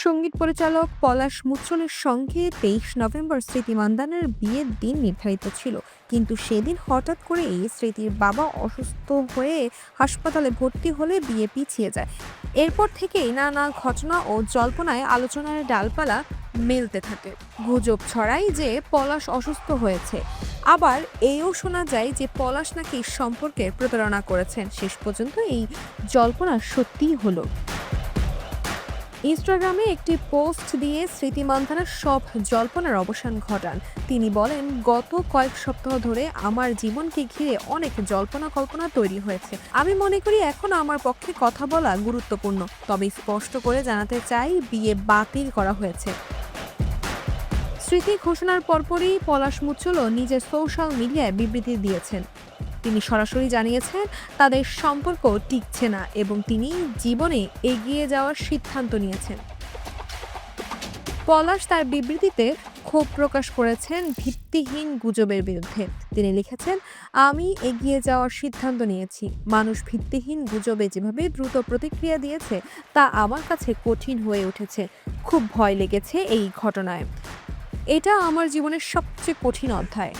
সঙ্গীত পরিচালক পলাশ মুচ্ছলের সঙ্গে ২৩ নভেম্বর স্মৃতি মান্দানার বিয়ের দিন নির্ধারিত ছিল, কিন্তু সেদিন হঠাৎ করেই স্মৃতির বাবা অসুস্থ হয়ে হাসপাতালে ভর্তি হলে বিয়ে পিছিয়ে যায়। এরপর থেকেই নানা ঘটনা ও জল্পনায় আলোচনার ডালপালা মেলতে থাকে। গুজব ছড়ায় যে পলাশ অসুস্থ হয়েছে, আবার এও শোনা যায় যে পলাশ নাকি সম্পর্কের প্রতারণা করেছেন। শেষ পর্যন্ত এই জল্পনা সত্যিই হলো। ইনস্টাগ্রামে একটি পোস্ট দিয়ে স্মৃতি মান্ধানা সব জল্পনার অবসান ঘটান। তিনি বলেন, গত কয়েক সপ্তাহ ধরে আমার জীবনকে ঘিরে অনেক জল্পনা কল্পনা তৈরি হয়েছে। আমি মনে করি এখন আমার পক্ষে কথা বলা গুরুত্বপূর্ণ। তবে স্পষ্ট করে জানাতে চাই, বিয়ে বাতিল করা হয়েছে। স্মৃতি ঘোষণার পরপরই পলাশ মুচ্ছলও নিজের সোশ্যাল মিডিয়ায় বিবৃতি দিয়েছেন। তিনি সরাসরি জানিয়েছেন তাদের সম্পর্ক টিকছে না এবং তিনি জীবনে এগিয়ে যাওয়ার সিদ্ধান্ত নিয়েছেন। পলাশ তার বিবৃতিতে ক্ষোভ প্রকাশ করেছেন ভিত্তিহীন গুজবের বিরুদ্ধে। তিনি লিখেছেন, আমি এগিয়ে যাওয়ার সিদ্ধান্ত নিয়েছি। মানুষ ভিত্তিহীন গুজবে যেভাবে দ্রুত প্রতিক্রিয়া দিয়েছে তা আমার কাছে কঠিন হয়ে উঠেছে। খুব ভয় লেগেছে এই ঘটনায়। এটা আমার জীবনের সবচেয়ে কঠিন অধ্যায়।